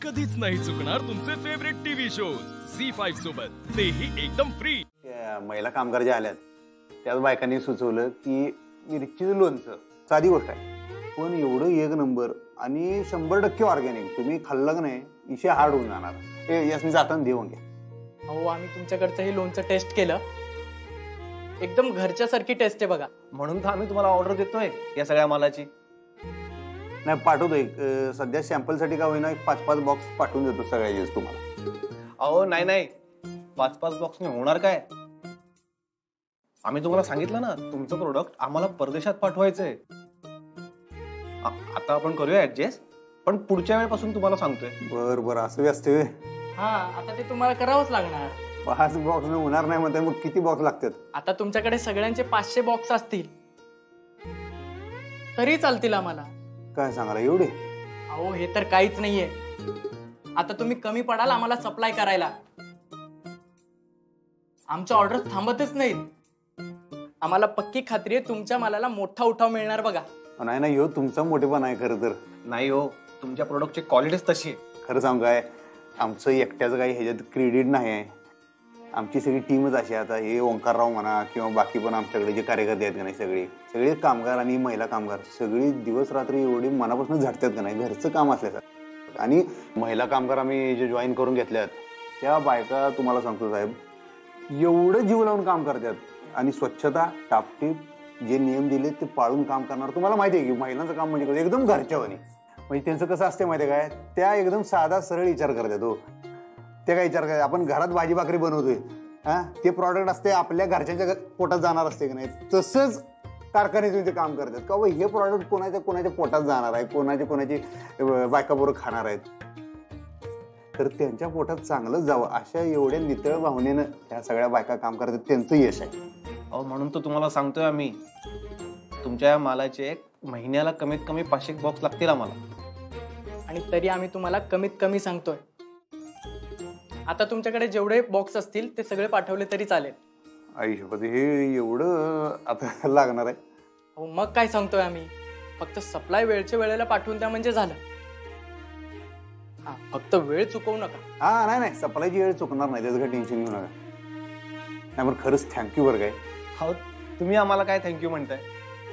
कधीच नाही चुकणार तुमचे फेवरेट टीव्ही शो झी5 सोबत, तेही एकदम फ्री। महिला कामगार ज्या आल्यात त्याच बायकांनी सुचवलं की मिरचीचं लोणचं साधी गोष्ट आहे, पण एवढं एक नंबर आणि 100% ऑर्गॅनिक तुम्ही खाल्लं का नाही इशे हार्ड होऊन जाणार। यासनी जाताना देऊन घ्या। अहो आम्ही तुमच्याकडचं हे लोणचं टेस्ट केलं, एकदम घरच्यासारखी टेस्ट आहे बघा। म्हणून तर आम्ही तुम्हाला ऑर्डर देतोय या सगळ्या मालाची। नाही पाठवतोय, सध्या सॅम्पल साठी का होईना 5-5 बॉक्स पाठवून देतो सगळ्याच तुम्हाला। अहो नाही 5-5 बॉक्सने होणार काय? आम्ही तुम्हाला सांगितलं ना तुमचं प्रोडक्ट आम्हाला परदेशात पाठवायचंय। आता आपण करूया ऍडजस्ट, पण पुढच्या वेळेपासून तुम्हाला सांगतोय। बरं असं व्यस्त आहे। हा आता ते तुम्हाला करावंच लागणार। 5 बॉक्स होणार नाही म्हणते, मग किती बॉक्स लागतात? आता तुमच्याकडे सगळ्यांचे 500 बॉक्स असतील तरी चालतील आम्हाला। काय सांगायला एवढे? अहो हे तर काहीच नाहीये। आता तुम्ही कमी पडाल आम्हाला सप्लाय करायला, आमच्या ऑर्डर थांबतच नाहीत। आम्हाला पक्की खात्री आहे तुमच्या मालाला मोठा उठाव मिळणार बघा। नाही हो तुमचा मोठेपणा आहे खरं तर। नाही हो, तुमच्या प्रोडक्टची क्वालिटीच तशी आहे। खरं सांगू काय, आमचं एकट्याचं काही ह्याच्यात क्रेडिट नाही आहे, आमची सगळी टीमच अशी। आता हे ओंकारराव म्हणा किंवा बाकी पण आमच्याकडे जे कार्यकर्ते आहेत का नाही, सगळे कामगार आणि महिला कामगार सगळी दिवस रात्री एवढी मनापासून झटतात का नाही, घरचं काम असल्यासारखं। आणि महिला कामगार आम्ही जे जॉईन करून घेतल्यात त्या बायका तुम्हाला सांगतो साहेब, एवढं जीव लावून काम करतात आणि स्वच्छता टापटीप जे नियम दिले ते पाळून काम करणार। तुम्हाला माहिती आहे की महिलांचं काम म्हणजे एकदम घरच्यावानी, म्हणजे त्यांचं कसं असते माहिती आहे काय, त्या एकदम साधा सरळ विचार करतात हो। ते काय विचार करतात, आपण घरात भाजी भाकरी बनवतोय हा, ते प्रॉडक्ट असते आपल्या घरच्यांच्या पोटात जाणार असते की नाही, तसंच कारखान्यातून ते काम करतात का हे प्रॉडक्ट कोणाच्या पोटात जाणार आहे, कोणाची बायका बरोबर खाणार आहेत, तर त्यांच्या पोटात चांगलंच जावं अशा एवढ्या नितळ भावनेनं ह्या सगळ्या बायका काम करतात, त्यांचं यश आहे। अहो म्हणून तर तुम्हाला सांगतोय आम्ही, तुमच्या या मालाचे महिन्याला कमीत कमी 500 बॉक्स लागतील आम्हाला। आणि तरी आम्ही तुम्हाला कमीत कमी सांगतोय, आता तुमच्याकडे जेवढे बॉक्स असतील ते सगळे पाठवले तरी चालेल। आयुष्यपत हे एवढं आता लागणार आहे? हो मग काय सांगतोय आम्ही, फक्त सप्लाय वेळच्या वेळेला पाठवून द्या म्हणजे झालं। हा फक्त वेळ चुकवू नका। हा नाही सप्लायची वेळ चुकणार नाही, त्याचं काही टेन्शन घेऊ नका। नाही बरं खरंच थँक्यू बरं काय। हो तुम्ही आम्हाला काय थँक्यू म्हणताय,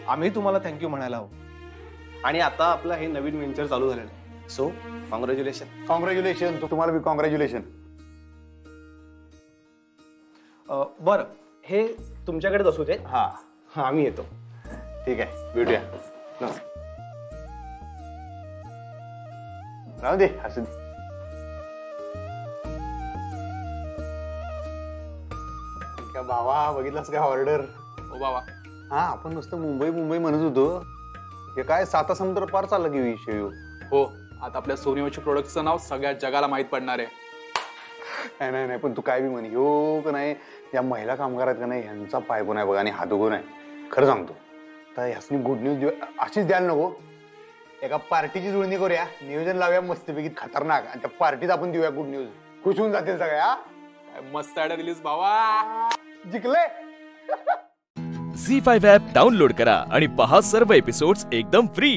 आम्ही तुम्हाला थँक्यू म्हणायला हवं। आणि आता आपलं हे नवीन व्हेंचर चालू झालेलं आहे, सो कॉंग्रॅच्युलेशन। कॉंग्रॅच्युलेशन, तुम्हाला बी कॉंग्रॅच्युलेशन। बरं हे तुमच्याकडेच असू दे। हा आम्ही येतो। ठीक आहे भेटूया। राहू दे असू दे। क्या भावा बघितलंस काय ऑर्डर? हो बाबा। हा आपण नुसतं मुंबई म्हणत होतो, हे काय 7 समुद्र पार चाललं की विषय। हो आता आपल्या सोनीवरच्या प्रोडक्टचं नाव सगळ्या जगाला माहित पडणार आहे। नाही पण तू काय बी म्हण, हो का नाही या महिला कामगार आहेत का नाही ह्यांचा पायगुण आहे बघा आणि हातगुण आहे। खरं सांगतो तर ह्यासनी गुड न्यूज अशीच द्यायला नको, एका पार्टीची जुळणी करूया, नियोजन लावूया मस्तपैकी खतरनाक, आणि त्या पार्टीत आपण देऊया गुड न्यूज, खुश होऊन जातील सगळ्या। मस्त आयडिया दिलीस बाबा, जिंकले। झी5 ॲप डाउनलोड करा आणि पहा सर्व एपिसोड्स एकदम फ्री।